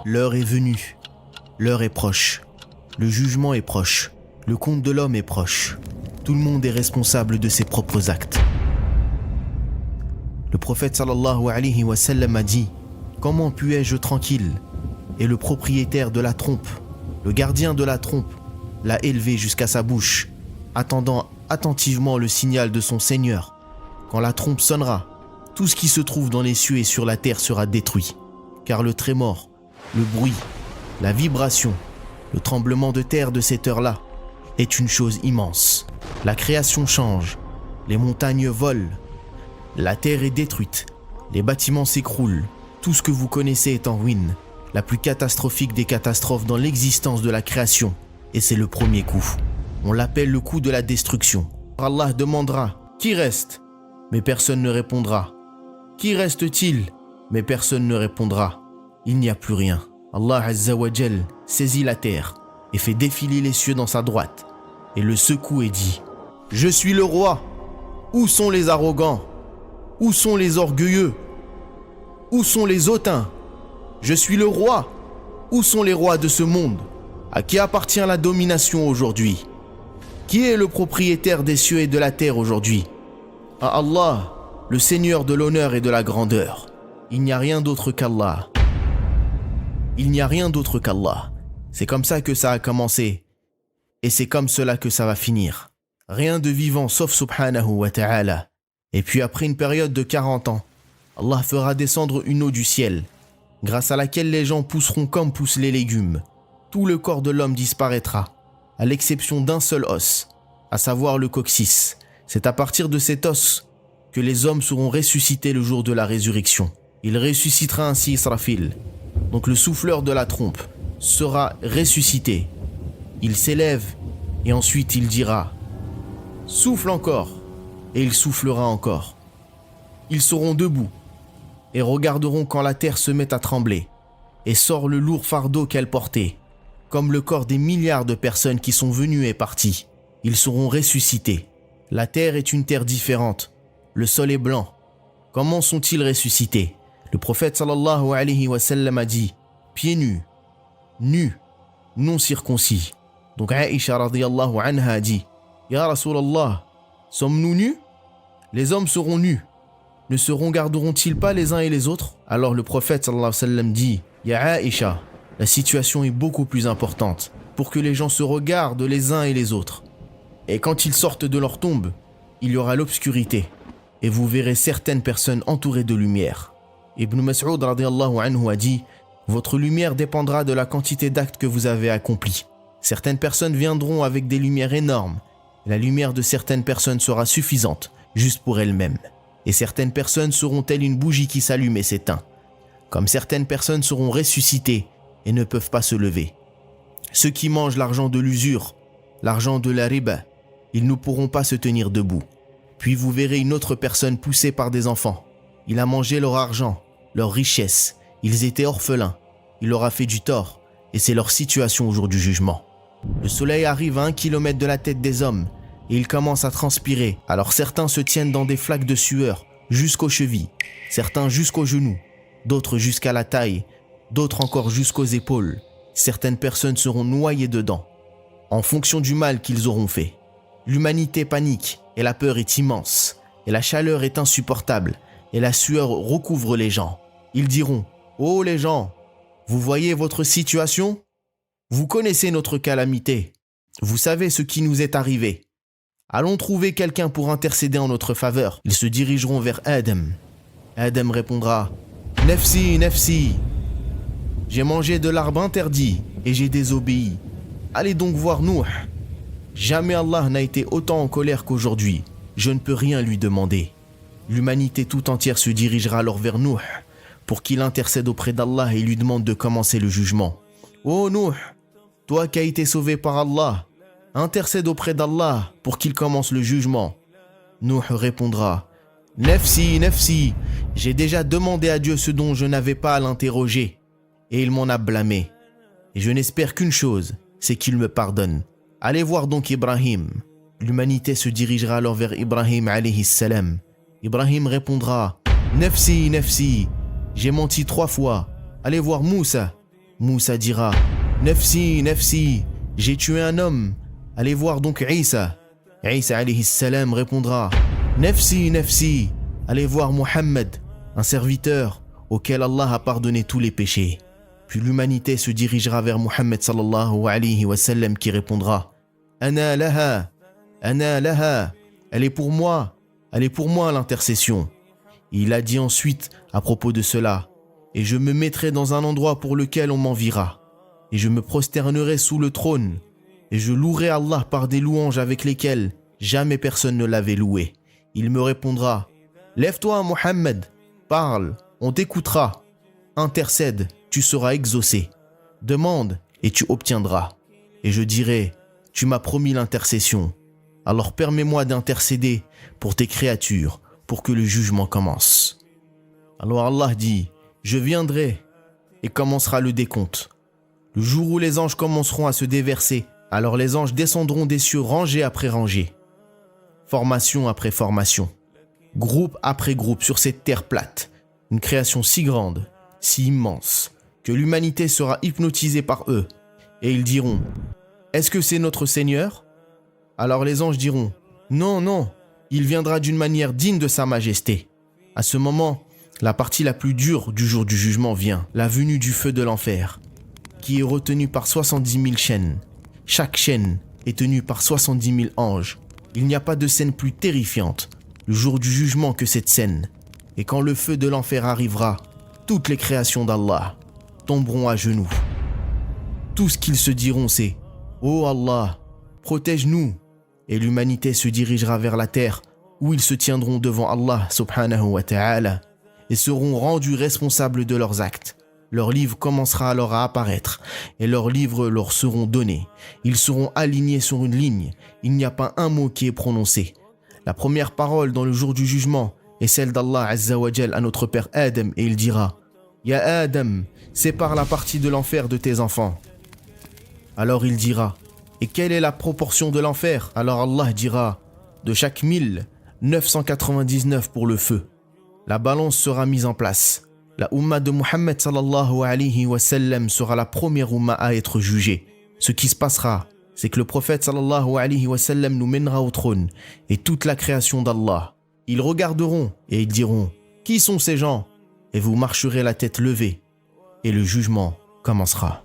L'heure est venue, l'heure est proche, le jugement est proche, le compte de l'homme est proche. Tout le monde est responsable de ses propres actes. Le prophète sallallahu alayhi wa sallam a dit « Comment puis-je tranquille ?» Et le propriétaire de la trompe, le gardien de la trompe, l'a élevé jusqu'à sa bouche, attendant attentivement le signal de son Seigneur. Quand la trompe sonnera, tout ce qui se trouve dans les cieux et sur la terre sera détruit, car le trémor, le bruit, la vibration, le tremblement de terre de cette heure-là est une chose immense. La création change, les montagnes volent, la terre est détruite, les bâtiments s'écroulent, tout ce que vous connaissez est en ruine, la plus catastrophique des catastrophes dans l'existence de la création, et c'est le premier coup. On l'appelle le coup de la destruction. Allah demandera « Qui reste ?» Mais personne ne répondra. « Qui reste-t-il ?» Mais personne ne répondra. Il n'y a plus rien. Allah Azza wa Jal saisit la terre et fait défiler les cieux dans sa droite et le secoue et dit « Je suis le roi. Où sont les arrogants? Où sont les orgueilleux? Où sont les hautains? Je suis le roi. Où sont les rois de ce monde? À qui appartient la domination aujourd'hui? Qui est le propriétaire des cieux et de la terre aujourd'hui? À Allah, le Seigneur de l'honneur et de la grandeur. Il n'y a rien d'autre qu'Allah. Il n'y a rien d'autre qu'Allah. C'est comme ça que ça a commencé. Et c'est comme cela que ça va finir. Rien de vivant sauf subhanahu wa ta'ala. Et puis après une période de 40 ans, Allah fera descendre une eau du ciel, grâce à laquelle les gens pousseront comme poussent les légumes. Tout le corps de l'homme disparaîtra, à l'exception d'un seul os, à savoir le coccyx. C'est à partir de cet os que les hommes seront ressuscités le jour de la résurrection. Il ressuscitera ainsi Israfil, donc le souffleur de la trompe, sera ressuscité. Il s'élève et ensuite il dira « Souffle encore » et il soufflera encore. Ils seront debout et regarderont quand la terre se met à trembler et sort le lourd fardeau qu'elle portait, comme le corps des milliards de personnes qui sont venues et parties. Ils seront ressuscités. La terre est une terre différente. Le sol est blanc. Comment sont-ils ressuscités? Le prophète sallallahu alayhi wa sallam a dit « Pieds nus, nus, non circoncis ». Donc Aïcha radiyallahu anha a dit « Ya Rasulallah, sommes-nous nus? Les hommes seront nus. Ne se regarderont-ils pas les uns et les autres ?» Alors le prophète sallallahu alayhi wa sallam dit « Ya Aïcha, la situation est beaucoup plus importante pour que les gens se regardent les uns et les autres. Et quand ils sortent de leur tombe, il y aura l'obscurité et vous verrez certaines personnes entourées de lumière. » Ibn Mas'ud radiyallahu anhu a dit « Votre lumière dépendra de la quantité d'actes que vous avez accomplis. Certaines personnes viendront avec des lumières énormes. La lumière de certaines personnes sera suffisante, juste pour elles-mêmes. Et certaines personnes seront telles une bougie qui s'allume et s'éteint. Comme certaines personnes seront ressuscitées et ne peuvent pas se lever. Ceux qui mangent l'argent de l'usure, l'argent de la riba, ils ne pourront pas se tenir debout. Puis vous verrez une autre personne poussée par des enfants. Il a mangé leur argent, leur richesse. Ils étaient orphelins. Il leur a fait du tort. Et c'est leur situation au jour du jugement. Le soleil arrive à 1 kilomètre de la tête des hommes et il commence à transpirer. Alors certains se tiennent dans des flaques de sueur jusqu'aux chevilles, certains jusqu'aux genoux, d'autres jusqu'à la taille, d'autres encore jusqu'aux épaules. Certaines personnes seront noyées dedans, en fonction du mal qu'ils auront fait. L'humanité panique et la peur est immense, et la chaleur est insupportable, et la sueur recouvre les gens. Ils diront « Oh les gens, vous voyez votre situation ? Vous connaissez notre calamité. Vous savez ce qui nous est arrivé. Allons trouver quelqu'un pour intercéder en notre faveur. » Ils se dirigeront vers Adam. Adam répondra « Nafsi, nafsi. J'ai mangé de l'arbre interdit et j'ai désobéi. Allez donc voir Nuh. Jamais Allah n'a été autant en colère qu'aujourd'hui. Je ne peux rien lui demander. » L'humanité tout entière se dirigera alors vers Nuh pour qu'il intercède auprès d'Allah et lui demande de commencer le jugement. « Oh Nuh, toi qui as été sauvé par Allah, intercède auprès d'Allah pour qu'il commence le jugement. » Nuh répondra « Nafsi, nafsi, j'ai déjà demandé à Dieu ce dont je n'avais pas à l'interroger, et il m'en a blâmé. Et je n'espère qu'une chose, c'est qu'il me pardonne. Allez voir donc Ibrahim. » L'humanité se dirigera alors vers Ibrahim alayhi salam. Ibrahim répondra « Nafsi, nafsi, j'ai menti 3 fois. Allez voir Moussa. » Moussa dira Nafsi, Nafsi, j'ai tué un homme. Allez voir donc Isa. Isa alayhi salam répondra Nafsi, Nafsi, allez voir Muhammad, un serviteur auquel Allah a pardonné tous les péchés. Puis l'humanité se dirigera vers Muhammad sallallahu alayhi wa sallam qui répondra Ana laha, elle est pour moi l'intercession. Il a dit ensuite à propos de cela et je me mettrai dans un endroit pour lequel on m'enviera et je me prosternerai sous le trône et je louerai Allah par des louanges avec lesquelles jamais personne ne l'avait loué. Il me répondra Lève-toi Muhammad, parle, on t'écoutera. Intercède, tu seras exaucé. Demande et tu obtiendras. Et je dirai Tu m'as promis l'intercession. Alors permets-moi d'intercéder pour tes créatures, pour que le jugement commence. Alors Allah dit Je viendrai et commencera le décompte. Le jour où les anges commenceront à se déverser, alors les anges descendront des cieux rangée après rangée. Formation après formation, groupe après groupe sur cette terre plate, une création si grande, si immense, que l'humanité sera hypnotisée par eux. Et ils diront Est-ce que c'est notre Seigneur ? Alors les anges diront Non, non, il viendra d'une manière digne de sa majesté. À ce moment, la partie la plus dure du jour du jugement vient, la venue du feu de l'enfer, qui est retenu par 70 000 chaînes. Chaque chaîne est tenue par 70 000 anges. Il n'y a pas de scène plus terrifiante, le jour du jugement, que cette scène. Et quand le feu de l'enfer arrivera, toutes les créations d'Allah tomberont à genoux. Tout ce qu'ils se diront, c'est « Oh Allah, protège-nous » et l'humanité se dirigera vers la terre où ils se tiendront devant Allah subhanahu wa ta'ala et seront rendus responsables de leurs actes. Leur livre commencera alors à apparaître et leurs livres leur seront donnés. Ils seront alignés sur une ligne. Il n'y a pas un mot qui est prononcé. La première parole dans le jour du jugement est celle d'Allah Azza wa Jal à notre père Adam et il dira « Ya Adam, sépare la partie de l'enfer de tes enfants. » Alors il dira « Et quelle est la proportion de l'enfer ?» Alors Allah dira « De chaque 1000, 999 pour le feu. » La balance sera mise en place. La Ummah de Muhammad sallallahu alayhi wa sallam sera la première Ummah à être jugée. Ce qui se passera, c'est que le prophète sallallahu alayhi wa sallam nous mènera au trône et toute la création d'Allah. Ils regarderont et ils diront « Qui sont ces gens ?» Et vous marcherez la tête levée et le jugement commencera.